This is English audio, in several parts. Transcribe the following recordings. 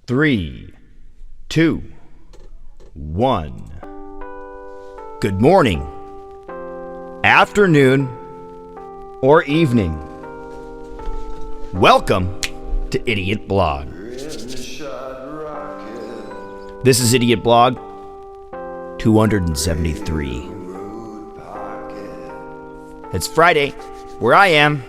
3, 2, 1. Good morning, afternoon, or evening. Welcome to IdiOtBlog. This is IdiOtBlog 273. It's Friday, where I am.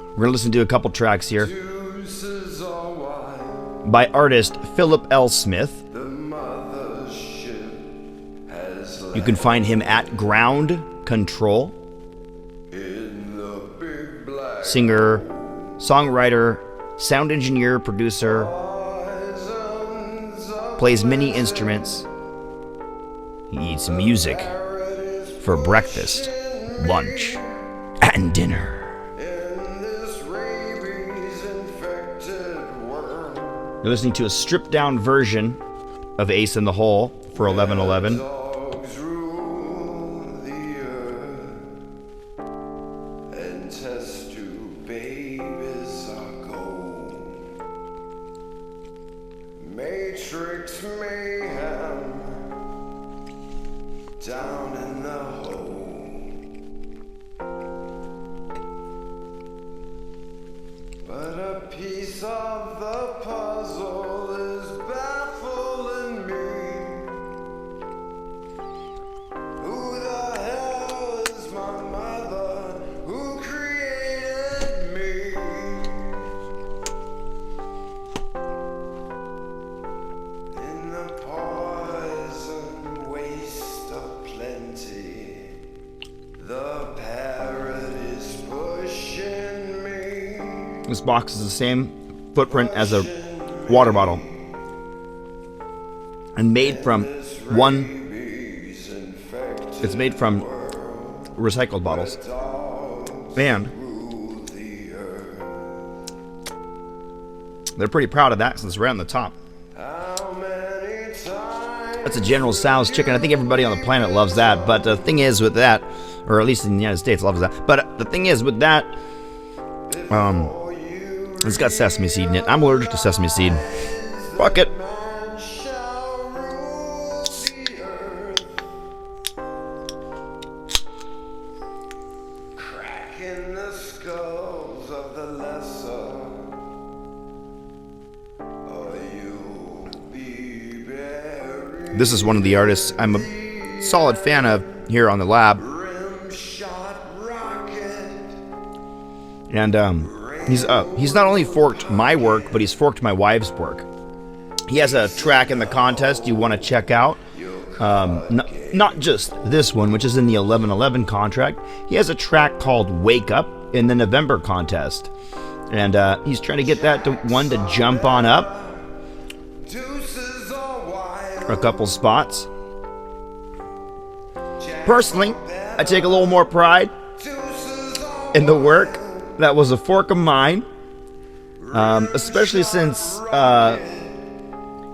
We're going to listen to a couple tracks here by artist Philip L. Smith. You can find him at Ground Control. Singer, songwriter, sound engineer, producer. Plays many instruments. He eats music for breakfast, lunch, and dinner. You're listening to a stripped-down version of Ace in the Hole for 1111. Matrix mayhem down in the hole, but a piece of the puzzle is baffling me. Who the hell is my mother? Who created me? In the poison waste of plenty, the parrot is pushing me. This box is the same footprint as a water bottle, and made from it's made from recycled bottles, and they're pretty proud of that since it's right on the top. That's a General Tso's chicken. I think everybody on the planet loves that, but the thing is with that, or at least in the United States loves that, but the thing is with that, it's got sesame seed in it. I'm allergic to sesame seed. Fuck it. Cracking the skulls of the lesser, or you'll be buried. This is one of the artists I'm a solid fan of here on the lab. And he's not only forked my work, but he's forked my wife's work. He has a track in the contest you want to check out. Not just this one, which is in the 1111 contract. He has a track called Wake Up in the November contest. And he's trying to get that one to jump on up for a couple spots. Personally, I take a little more pride in the work that was a fork of mine, especially since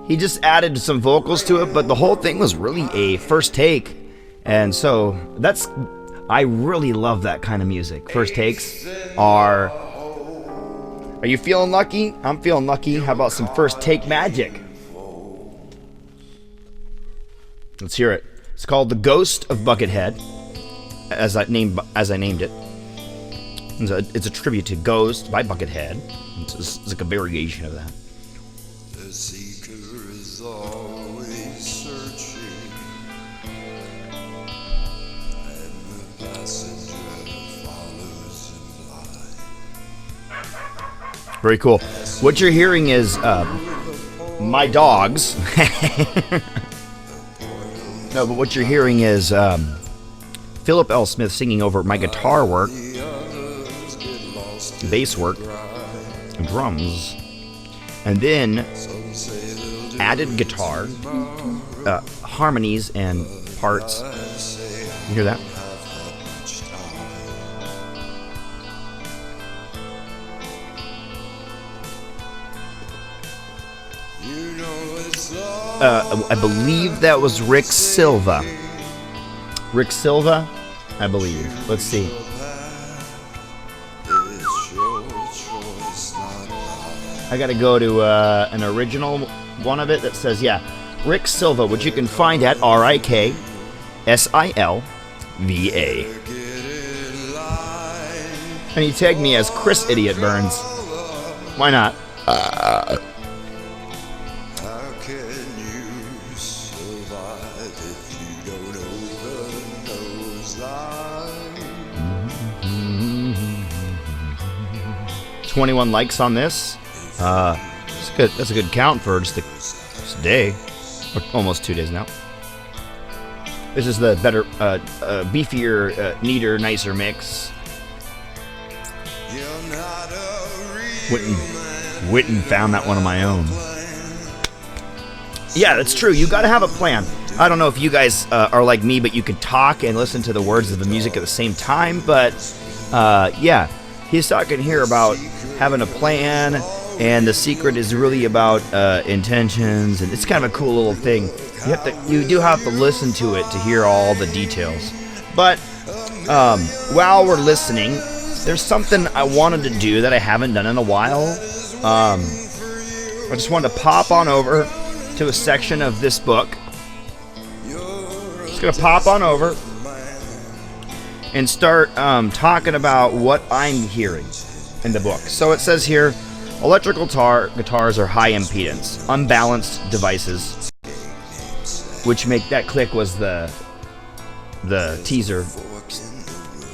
he just added some vocals to it, but the whole thing was really a first take, and so I really love that kind of music. First takes are you feeling lucky? I'm feeling lucky. How about some first take magic? Let's hear it. It's called The Ghost of Buckethead, as I named it. It's a tribute to Ghost by Buckethead. It's like a variation of that. The seeker is always searching, and the passenger follows him blind. Very cool. What you're hearing is my dogs. No, but what you're hearing is Philip L. Smith singing over my guitar work, bass work, drums, and then added guitar, harmonies and parts. You hear that? I believe that was Rick Silva Rick Silva, I believe. Let's see. I gotta go to an original one of it that says, yeah, Rick Silva, which you can find at RIKSILVA. And he tagged me as Chris IdiOtBuRNs. Why not? How can you survive if you don't open those eyes? 21 likes on this. That's good. That's a good count for just a day, or almost 2 days now. This is the better, beefier, neater, nicer mix. Witten found that one on my own. Yeah, that's true. You got to have a plan. I don't know if you guys are like me, but you could talk and listen to the words of the music at the same time. But yeah, he's talking here about having a plan, and the secret is really about intentions, and it's kind of a cool little thing. You do have to listen to it to hear all the details. But while we're listening, there's something I wanted to do that I haven't done in a while. I just wanted to pop on over to a section of this book. Just gonna pop on over and start talking about what I'm hearing in the book. So it says here, electrical guitars are high impedance, unbalanced devices, which make that click was the teaser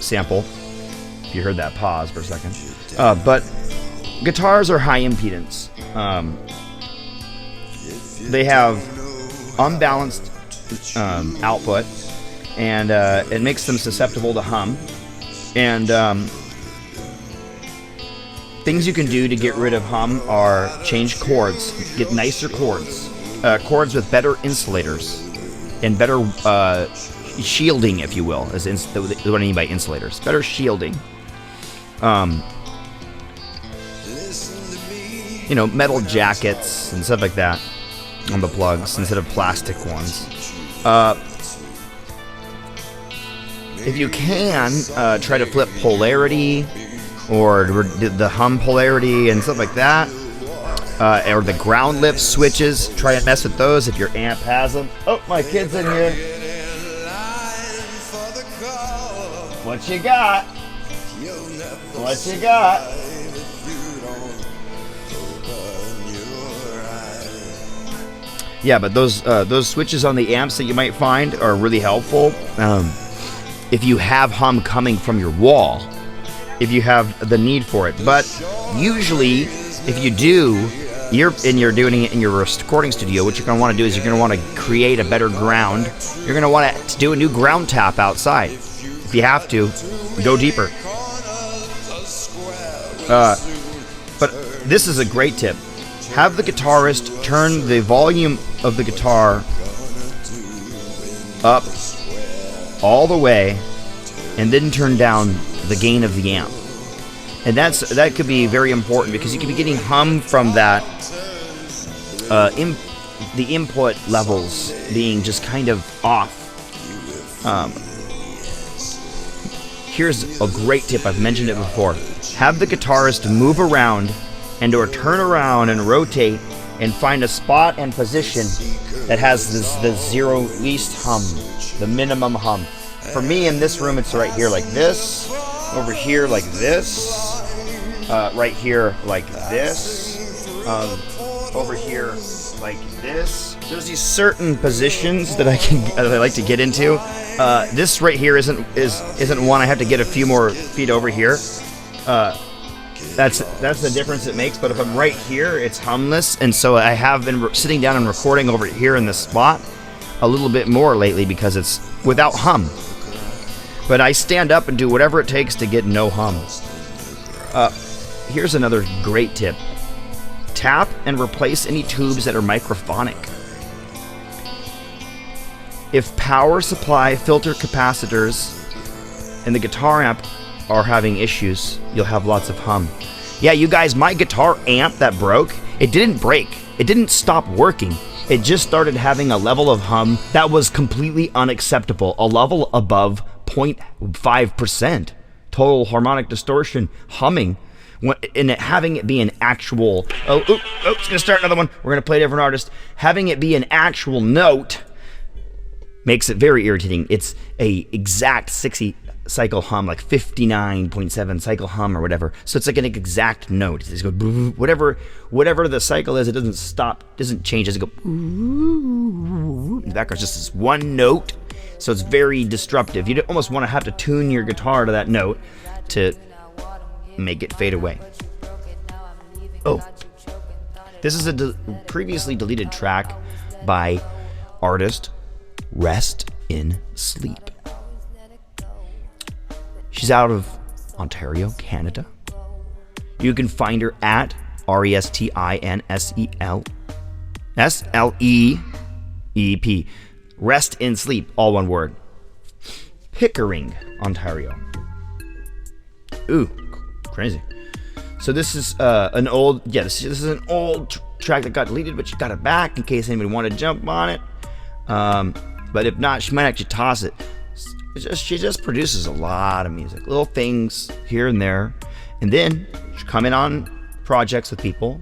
sample. If you heard that pause for a second. But guitars are high impedance. They have unbalanced output, and it makes them susceptible to hum. And things you can do to get rid of hum are change chords, get nicer chords, chords with better insulators, and better shielding, if you will, as what I mean by insulators. Better shielding. You know, metal jackets and stuff like that on the plugs instead of plastic ones. If you can, try to flip polarity or the hum polarity and stuff like that, or the ground lift switches. Try and mess with those if your amp has them. Oh, my kid's in here. What you got? What you got? Yeah, but those switches on the amps that you might find are really helpful if you have hum coming from your wall, if you have the need for it. But usually, if you do, you're doing it in your recording studio, what you're going to want to do is you're going to want to create a better ground. You're going to want to do a new ground tap outside. If you have to, go deeper. But this is a great tip. Have the guitarist turn the volume of the guitar up all the way, and then turn down the gain of the amp. And that could be very important, because you could be getting hum from that, the input levels being just kind of off. Here's a great tip. I've mentioned it before. Have the guitarist move around or turn around and rotate and find a spot and position that has the zero least hum, the minimum hum. For me in this room, it's right here like this, over here like this, right here like this, over here like this. There's these certain positions that I like to get into. This right here isn't one. I have to get a few more feet over here. That's the difference it makes. But if I'm right here, it's humless, and so I have been sitting down and recording over here in this spot a little bit more lately because it's without hum. But I stand up and do whatever it takes to get no hum. Here's another great tip. Tap and replace any tubes that are microphonic. If power supply, filter capacitors, and the guitar amp are having issues, you'll have lots of hum. Yeah, you guys, my guitar amp that broke, it didn't break. It didn't stop working. it just started having a level of hum that was completely unacceptable, a level above 0.5% total harmonic distortion humming, and having it be an actual, it's gonna start another one, we're gonna play a different artist, having it be an actual note makes it very irritating. It's a exact 60 cycle hum, like 59.7 cycle hum or whatever. So it's like an exact note. It's go whatever the cycle is. It doesn't stop, doesn't change. It doesn't go. In the background, just this one note. So it's very disruptive. You almost want to have to tune your guitar to that note to make it fade away. Oh, this is a previously deleted track by artist Rest in Sleep. She's out of Ontario, Canada. You can find her at RESTINSELSLEEP. Rest in Sleep, all one word. Pickering, Ontario. Ooh, crazy. So this is an old, this is an old track that got deleted, but she got it back in case anybody wanted to jump on it. But if not, she might actually toss it. She just produces a lot of music, little things here and there, and then she come in on projects with people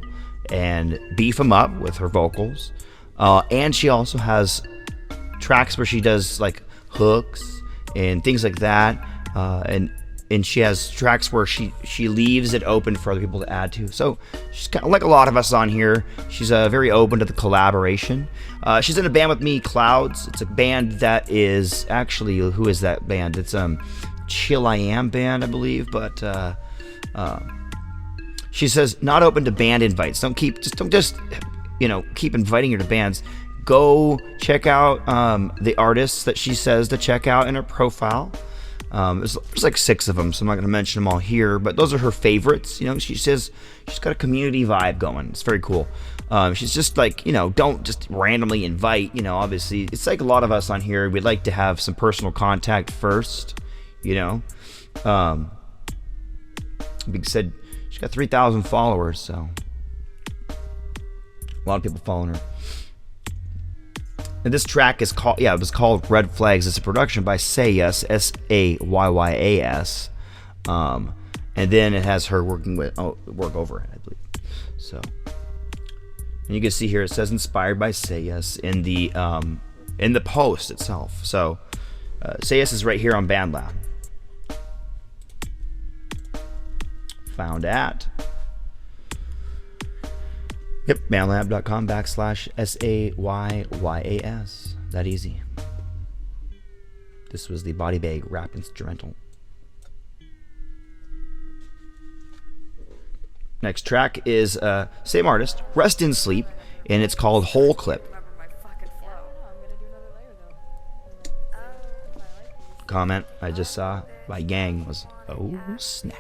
and beef them up with her vocals. And she also has tracks where she does like hooks and things like that, and she has tracks where she leaves it open for other people to add to. So she's kind of like a lot of us on here. She's very open to the collaboration. She's in a band with me, Clouds. It's a band that is actually, who is that band? It's Chill I Am band, I believe. But she says not open to band invites. Don't just keep inviting her to bands. Go check out the artists that she says to check out in her profile. There's like 6 of them, so I'm not going to mention them all here, but those are her favorites. She says she's got a community vibe going. It's very cool. She's just like, don't just randomly invite, obviously. It's like a lot of us on here, we'd like to have some personal contact first, Being said, she's got 3,000 followers, so a lot of people following her. And this track is called, it was called Red Flags. It's a production by Sayas, Sayyas. And then it has her work over it, I believe. So, and you can see here it says inspired by Sayas in the post itself. So, Sayas is right here on BandLab. Found at bandlab.com/SAYYAS. That easy. This was the Body Bag rap instrumental. Next track is same artist, Rest in Sleep, and it's called Whole Clip. Comment I just saw by Gang was, oh snap.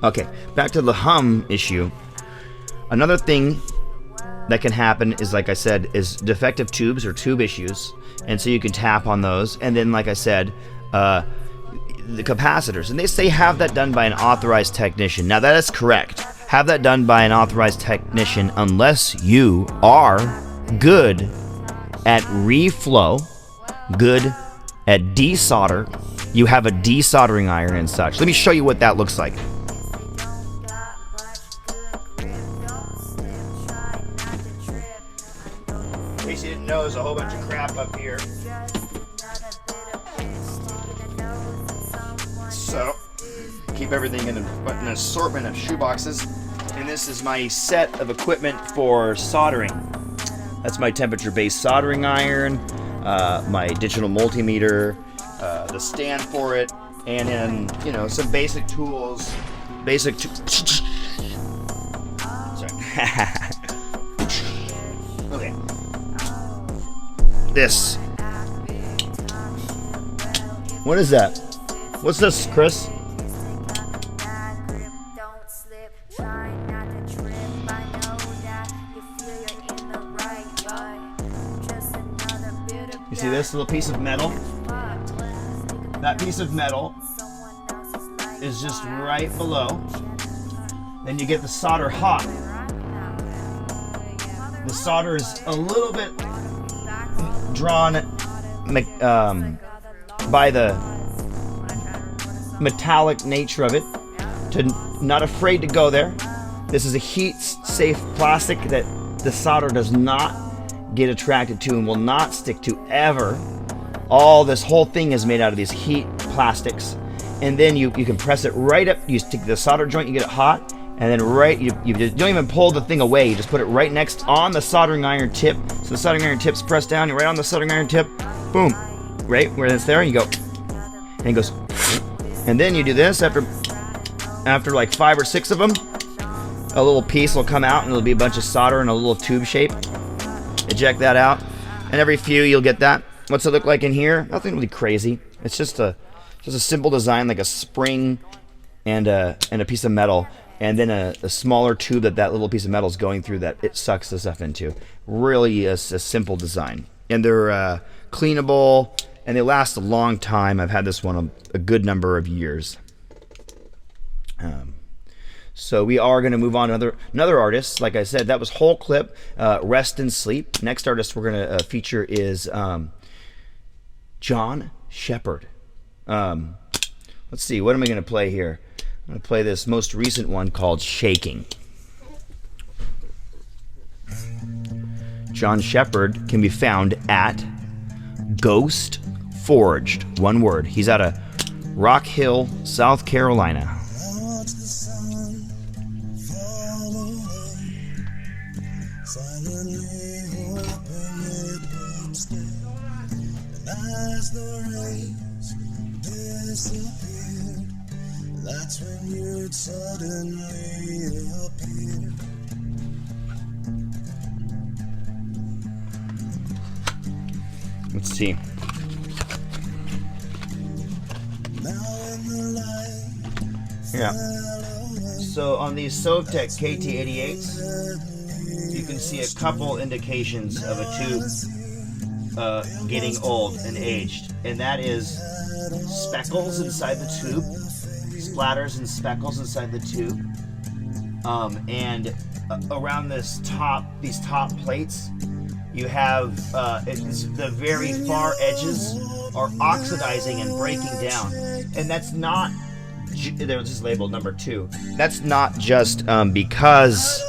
Okay, back to the hum issue. Another thing that can happen is, like I said, is defective tubes or tube issues, and so you can tap on those. And then, like I said, the capacitors, and they say have that done by an authorized technician. Now that is correct. Have that done by an authorized technician unless you are good at reflow, good at desolder, you have a desoldering iron and such. Let me show you what that looks like. In case you didn't know, there's a whole bunch of crap up here. So, keep everything in an assortment of shoeboxes. And this is my set of equipment for soldering. That's my temperature-based soldering iron, my digital multimeter, the stand for it, and then, you know, some basic tools. Sorry. Okay. This. What is that? What's this, Chris? You see this little piece of metal? That piece of metal is just right below. Then you get the solder hot. The solder is a little bit drawn by the metallic nature of it, to not afraid to go there. This is a heat-safe plastic that the solder does not get attracted to and will not stick to ever. This whole thing is made out of these heat plastics, and then you can press it right up. You stick the solder joint, you get it hot, and then you don't even pull the thing away. You just put it right next on the soldering iron tip. So the soldering iron tip's pressed down. You're right on the soldering iron tip. Boom, right where it's there. And you go, and it goes, and then you do this after like 5 or 6 of them. A little piece will come out, and it'll be a bunch of solder in a little tube shape. Eject that out, and every few you'll get that. What's it look like in here? Nothing really crazy. It's just a simple design, like a spring and a piece of metal, and then a smaller tube that little piece of metal is going through that it sucks the stuff into. Really a simple design, and they're cleanable, and they last a long time. I've had this one a good number of years. So we are going to move on to another artist. Like I said, that was Whole Clip, Rest and Sleep. Next artist we're going to feature is John Shepherd. Let's see, what am I going to play here? I'm going to play this most recent one called Shaking. John Shepherd can be found at Ghost Forged, one word. He's out of Rock Hill, South Carolina. As the rays disappeared, that's when you'd suddenly appear. Let's see. Yeah. So on these Sovtek KT88s, you can see a couple indications of a tube getting old and aged, and that is speckles inside the tube, splatters and speckles inside the tube, and around these top plates, you have the very far edges are oxidizing and breaking down, and that's not. There was just labeled number 2. That's not just because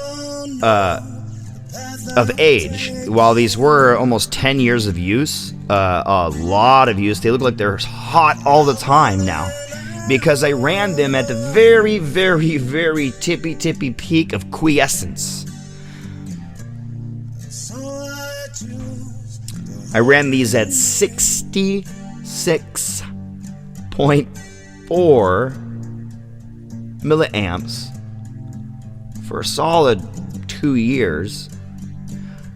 of age. While these were almost 10 years of use, a lot of use, they look like they're hot all the time now, because I ran them at the very, very, very tippy peak of quiescence. I ran these at 66.4 milliamps for a solid 2 years.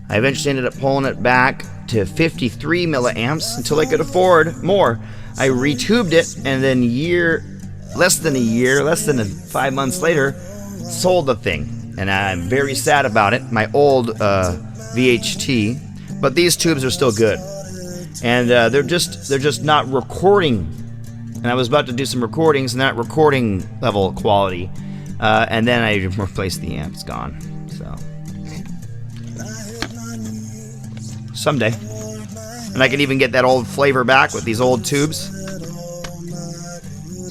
I eventually ended up pulling it back to 53 milliamps until I could afford more. I retubed it, and then less than 5 months later, sold the thing, and I'm very sad about it. My old VHT, but these tubes are still good, and they're just not recording. And I was about to do some recordings, not recording level quality, and then I replaced the amp. It's gone. So someday, and I can even get that old flavor back with these old tubes.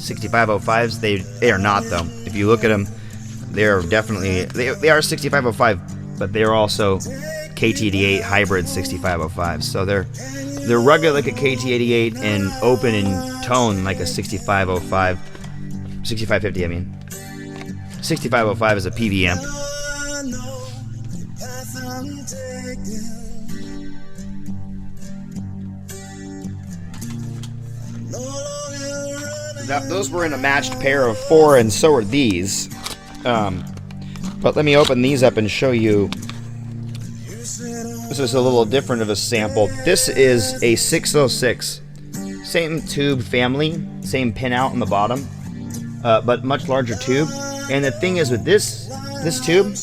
6505s, they are not though. If you look at them, they are definitely they are 6505, but they're also KT88 hybrid 6505s. So they're rugged like a KT88 and open in tone like a 6505, 6550. I mean, 6505 is a PV amp. Those were in a matched pair of 4, and so are these. But let me open these up and show you. This is a little different of a sample. This is a 606. Same tube family, same pinout on the bottom, but much larger tube. And the thing is with this tube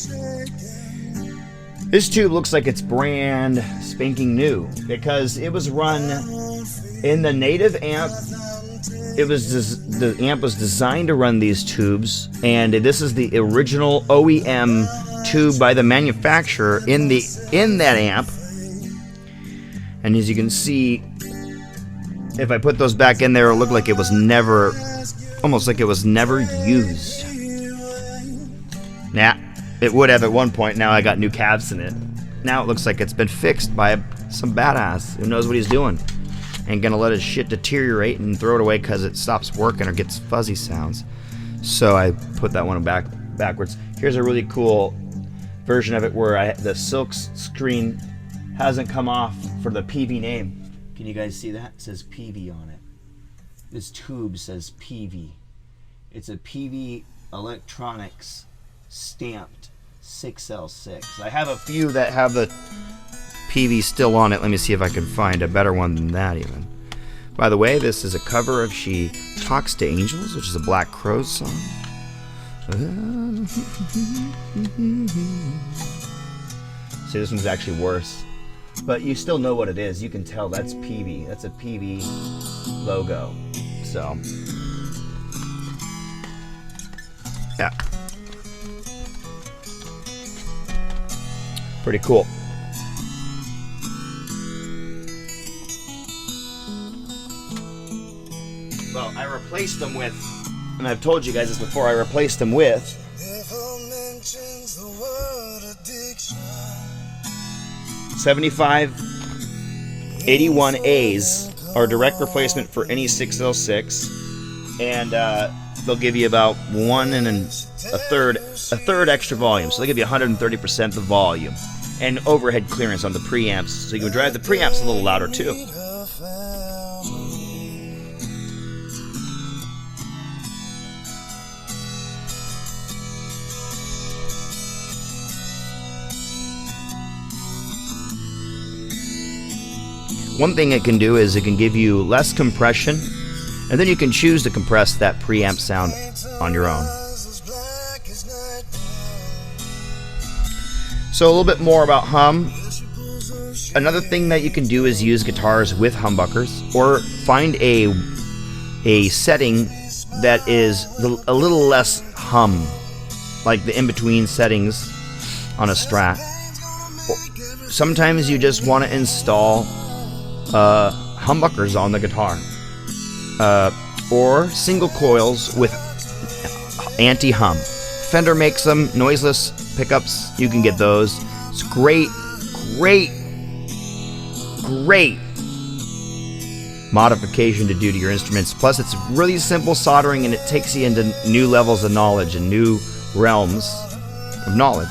looks like it's brand spanking new, because it was run in the native amp the amp was designed to run these tubes, and this is the original OEM tube by the manufacturer in that amp. And as you can see, if I put those back in there, it'll look like it was never, almost like it was never used. Nah, it would have at one point. Now I got new cabs in it. Now it looks like it's been fixed by some badass who knows what he's doing. Ain't gonna let his shit deteriorate and throw it away because it stops working or gets fuzzy sounds. So I put that one backwards. Here's a really cool version of it where the silk screen hasn't come off for the PV name. Can you guys see that? It says PV on it. This tube says PV. It's a PV Electronics stamped 6L6. I have a few that have the PV still on it. Let me see if I can find a better one than that even. By the way, this is a cover of She Talks to Angels, which is a Black Crowes song. See, this one's actually worse. But you still know what it is. You can tell that's PV. That's a PV logo. So, yeah. Pretty cool. Well, I replaced them with, and I've told you guys this before, I replaced them with 75 81As are direct replacement for any 6L6, and they'll give you about a third extra volume, so they give you 130% the volume and overhead clearance on the preamps, so you can drive the preamps a little louder too. One thing it can do is it can give you less compression, and then you can choose to compress that preamp sound on your own. So a little bit more about hum. Another thing that you can do is use guitars with humbuckers, or find a setting that is a little less hum, like the in-between settings on a Strat. Sometimes you just want to install humbuckers on the guitar, or single coils with anti-hum. Fender makes them, noiseless pickups, you can get those. It's great modification to do to your instruments. Plus it's really simple soldering, and it takes you into new levels of knowledge and new realms of knowledge.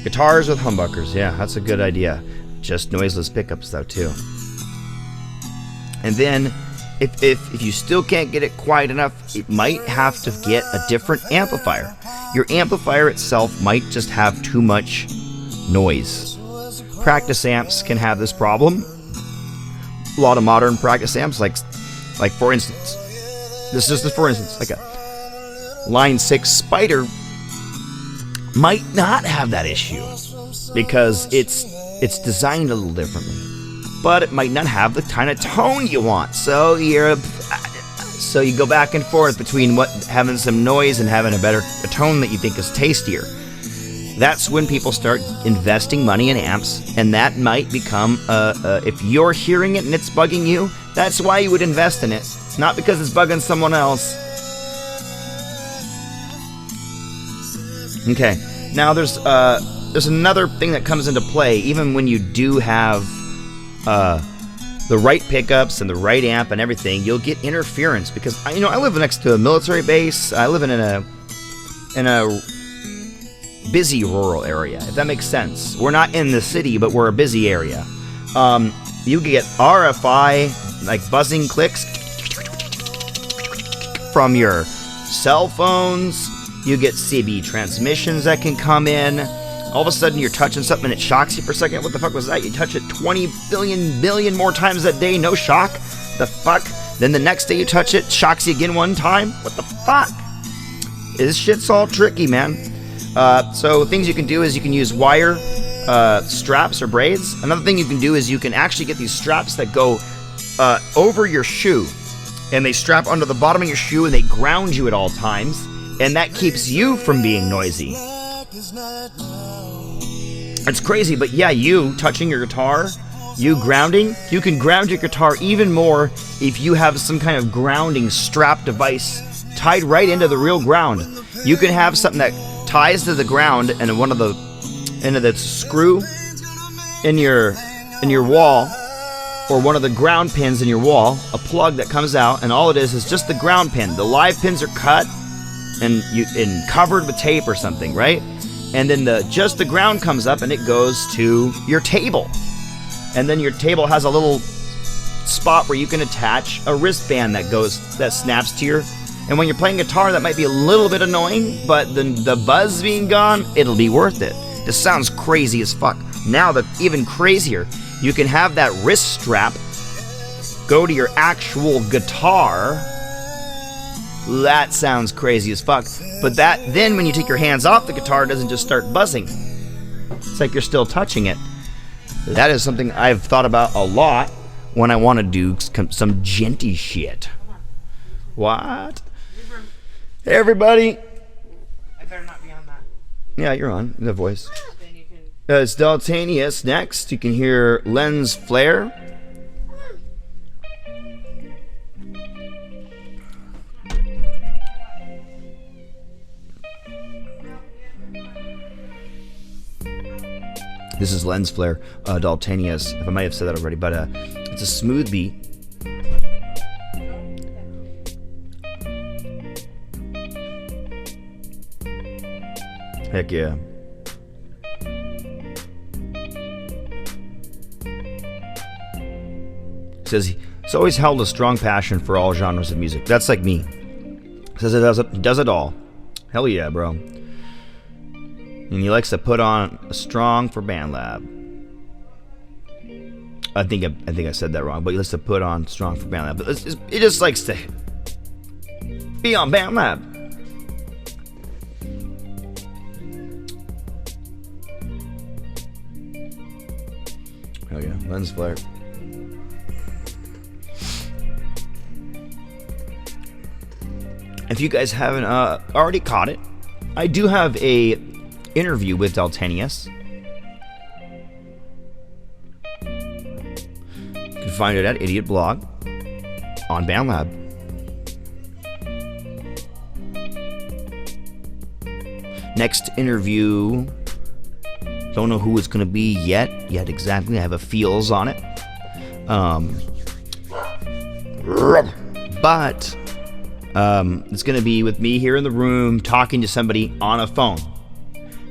Guitars with humbuckers, yeah, that's a good idea. Just noiseless pickups though too. And then if you still can't get it quiet enough, it might have to get a different amplifier. Your amplifier itself might just have too much noise. Practice amps can have this problem. A lot of modern practice amps, like for instance, this is just for instance, like a Line 6 Spider might not have that issue because it's designed a little differently, but it might not have the kind of tone you want. So you go back and forth between having some noise and having a tone that you think is tastier. That's when people start investing money in amps, and that might become if you're hearing it and it's bugging you, that's why you would invest in it, not because it's bugging someone else. Okay, now there's another thing that comes into play. Even when you do have the right pickups and the right amp and everything, you'll get interference because I live next to a military base. I live in a busy rural area, if that makes sense. We're not in the city, but we're a busy area. You get RFI, like buzzing clicks from your cell phones. You get CB transmissions that can come in. All of a sudden you're touching something and it shocks you for a second. What the fuck was that? You touch it 20 billion more times that day, no shock. The fuck? Then the next day you touch it, shocks you again one time. What the fuck? This shit's all tricky, man. So things you can do is you can use wire straps or braids. Another thing you can do is you can actually get these straps that go over your shoe, and they strap under the bottom of your shoe, and they ground you at all times, and that keeps you from being noisy. It's crazy, but yeah, you touching your guitar, you grounding, you can ground your guitar even more if you have some kind of grounding strap device tied right into the real ground. You can have something that ties to the ground and into the screw in your wall, or one of the ground pins in your wall, a plug that comes out, and all it is just the ground pin. The live pins are cut and covered with tape or something, right? And then just the ground comes up and it goes to your table. And then your table has a little spot where you can attach a wristband that snaps to your. And when you're playing guitar, that might be a little bit annoying, but the buzz being gone, it'll be worth it. This sounds crazy as fuck. Now, even crazier, you can have that wrist strap go to your actual guitar. That sounds crazy as fuck. But then when you take your hands off the guitar, it doesn't just start buzzing. It's like you're still touching it. That is something I've thought about a lot when I want to do some djenty shit. What? Hey, everybody. I better not be on that. Yeah, you're on. The voice. It's Daltanius. Next, you can hear Lens Flare. This is Lens Flare, Daltanius, if I might have said that already, but it's a smooth beat. Heck yeah. It says he's always held a strong passion for all genres of music. That's like me. It says it does it all. Hell yeah, bro. And he likes to put on a strong for BandLab. I think I said that wrong, but he likes to put on strong for BandLab. But he just likes to be on BandLab. Oh yeah, Lens Flare. If you guys haven't already caught it, I do have a interview with Daltanius. You can find it at IdiOtBlog on BandLab. Next interview, don't know who it's going to be yet exactly. I have a feels on it. But it's going to be with me here in the room talking to somebody on a phone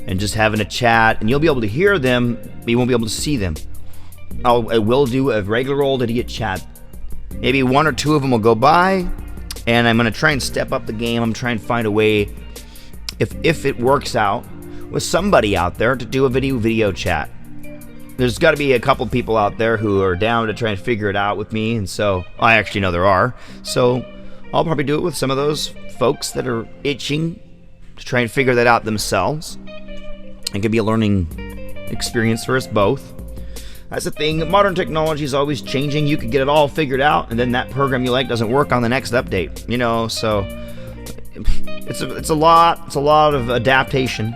and just having a chat, and you'll be able to hear them, but you won't be able to see them. I will do a regular old idiot chat. Maybe one or two of them will go by, and I'm going to try and step up the game. I'm trying to find a way, if it works out, with somebody out there to do a video chat. There's got to be a couple people out there who are down to try and figure it out with me, and so I actually know there are. So I'll probably do it with some of those folks that are itching to try and figure that out themselves. It could be a learning experience for us both. That's the thing. Modern technology is always changing. You could get it all figured out, and then that program you like doesn't work on the next update. You know, so it's a lot of adaptation.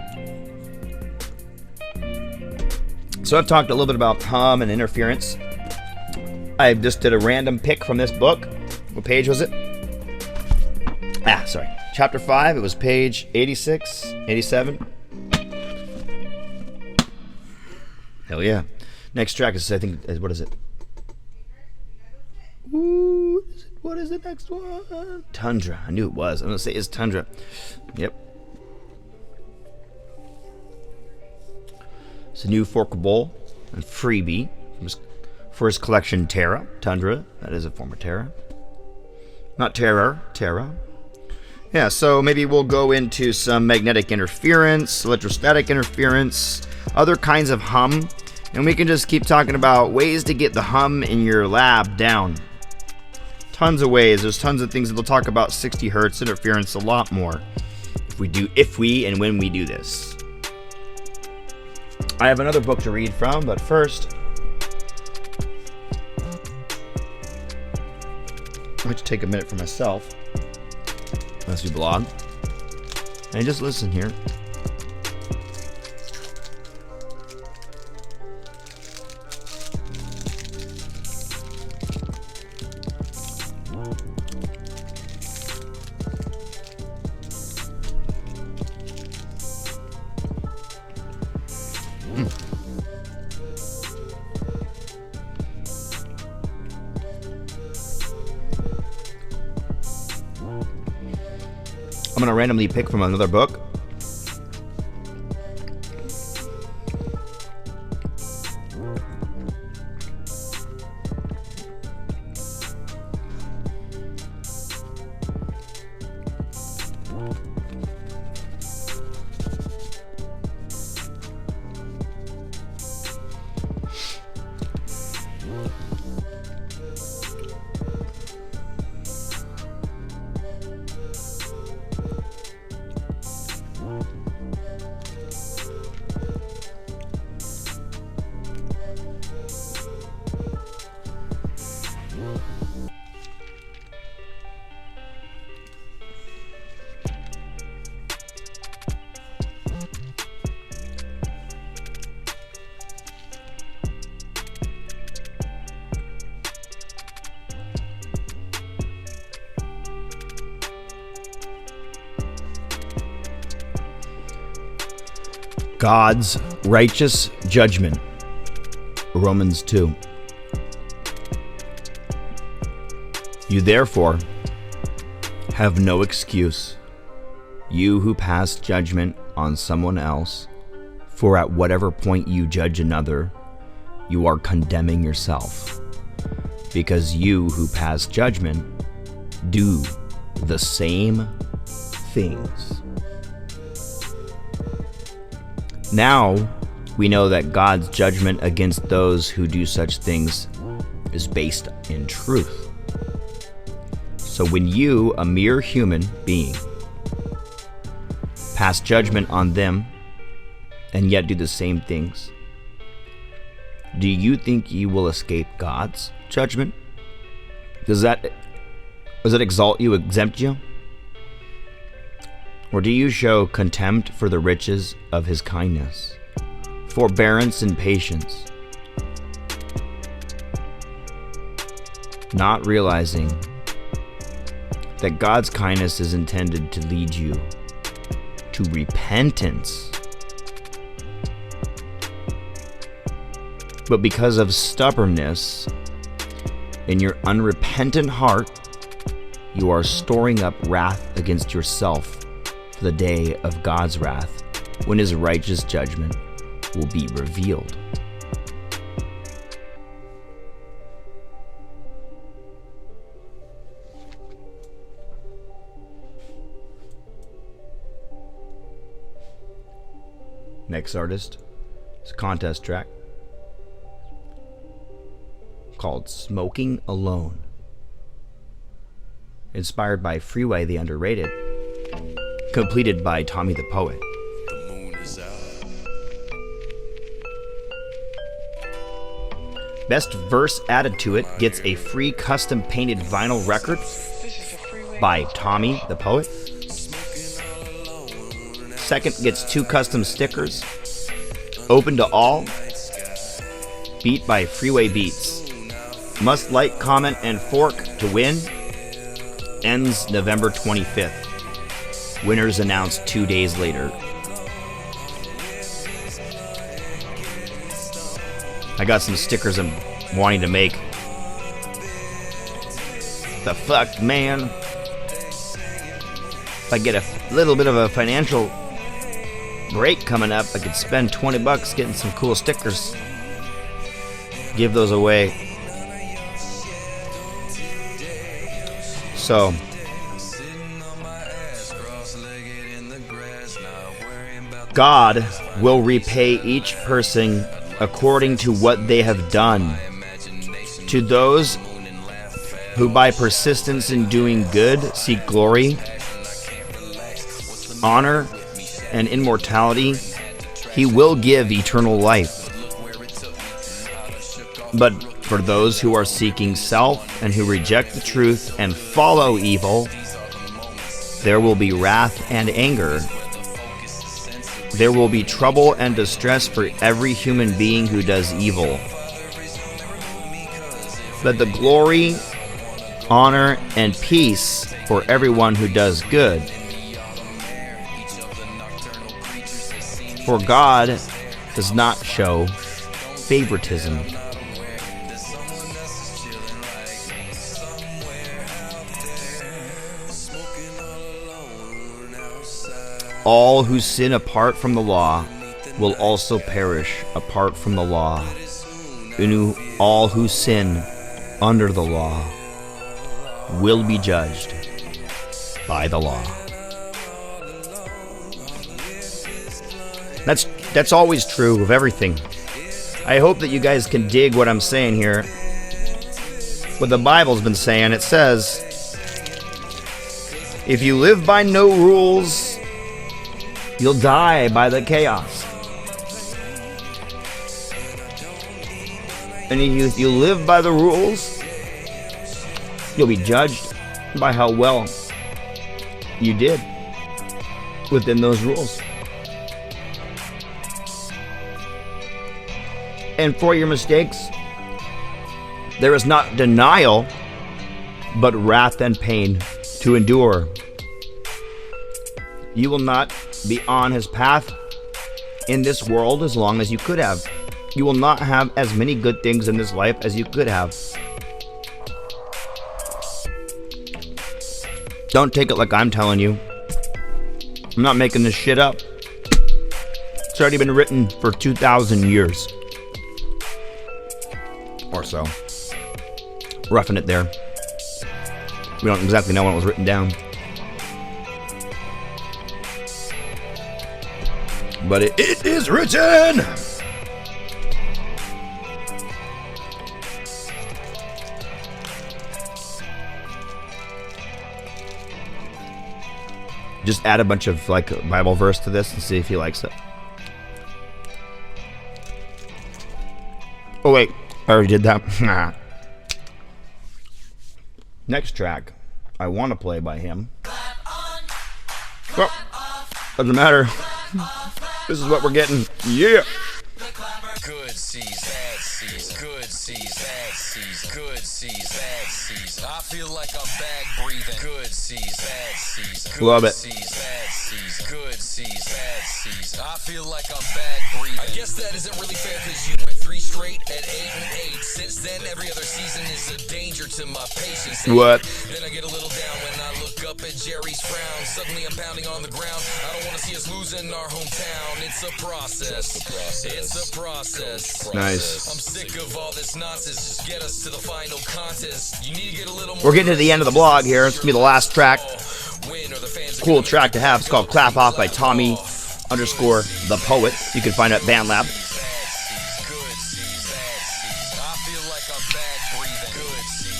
So I've talked a little bit about hum and interference. I just did a random pick from this book. What page was it? Sorry. Chapter 5. It was page 86, 87. Hell yeah. Next track is, I think, what is it? Ooh, what is the next one? Tundra. I knew it was. I'm going to say it's Tundra. Yep. It's a new forkable and freebie for his collection Terra. Tundra. That is a form of Terra. Not Terror. Terra. Yeah, so maybe we'll go into some magnetic interference, electrostatic interference, other kinds of hum, and we can just keep talking about ways to get the hum in your lab down. Tons of ways. There's tons of things that we'll talk about 60 hertz interference a lot more if we and when we do this. I have another book to read from, but first, like to take a minute for myself as we blog and just listen here. I'm going to randomly pick from another book. God's righteous judgment. Romans 2. You therefore have no excuse, you who pass judgment on someone else, for at whatever point you judge another, you are condemning yourself, because you who pass judgment do the same things. Now we know that God's judgment against those who do such things is based in truth. So when you, a mere human being, pass judgment on them and yet do the same things, do you think you will escape God's judgment? Does that exalt you, exempt you? Or do you show contempt for the riches of his kindness, forbearance and patience, not realizing that God's kindness is intended to lead you to repentance? But because of stubbornness in your unrepentant heart, you are storing up wrath against yourself for the day of God's wrath, when his righteous judgment will be revealed. Next artist is a contest track called Smoking Alone, inspired by Freeway the Underrated, completed by Tommy the Poet. The moon is out. Best verse added to it gets a free custom painted vinyl record by Tommy the Poet. Second gets 2 custom stickers, open to all, beat by Freeway Beats. Must like, comment, and fork to win. Ends November 25th. Winners announced 2 days later. I got some stickers I'm wanting to make. The fuck, man? If I get a little bit of a financial break coming up, I could spend $20 getting some cool stickers. Give those away. So, God will repay each person according to what they have done. To those who by persistence in doing good seek glory, honor, and immortality, he will give eternal life. But For those who are seeking self and who reject the truth and follow evil, there will be wrath and anger. There will be trouble and distress for every human being who does evil. But the glory, honor, and peace for everyone who does good. For God does not show favoritism. All who sin apart from the law will also perish apart from the law, and all who sin under the law will be judged by the law. That's always true of everything. I hope that you guys can dig what I'm saying here. What the Bible's been saying, it says, if you live by no rules, you'll die by the chaos. And if you live by the rules, you'll be judged by how well you did within those rules. And for your mistakes, there is not denial, but wrath and pain to endure. You will not be on his path in this world as long as you could have. You will not have as many good things in this life as you could have. Don't take it like I'm telling you. I'm not making this shit up. It's already been written for 2,000 years. Or so. Roughing it there. We don't exactly know when it was written down. But it is written! Just add a bunch of Bible verse to this and see if he likes it. Oh wait, I already did that. Next track I want to play by him. Well, doesn't matter. This is what we're getting. Yeah. Good seas, bad seas, good seas, bad seas, good seas, bad seas. I feel like I'm bag breathing. Good seas, bad seas, good Love it. seas, bad seas, good seas, bad seas. I feel like I'm bag breathing. I guess that isn't really fair because you went 3 straight at 8 and 8. Since then, every other season is a danger to my patience. What? Then I get a little down when I look up at Jerry's frown. Suddenly I'm pounding on the ground. I don't want to see us losing our hometown. It's a process. It's a process. Nice. I'm sick of all this nonsense. Just get us to the final contest. You need to get a little more. We're getting to the end of the blog here. It's going to be the last track. Cool track to have. It's called Clap Off by Tommy_the Poet. You can find it at BandLab.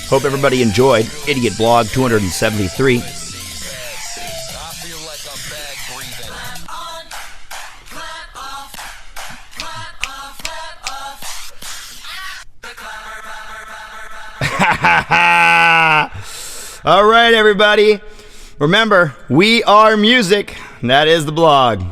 Hope everybody enjoyed IdiOtBlog 273. All right, everybody. Remember, we are music. That is the blog.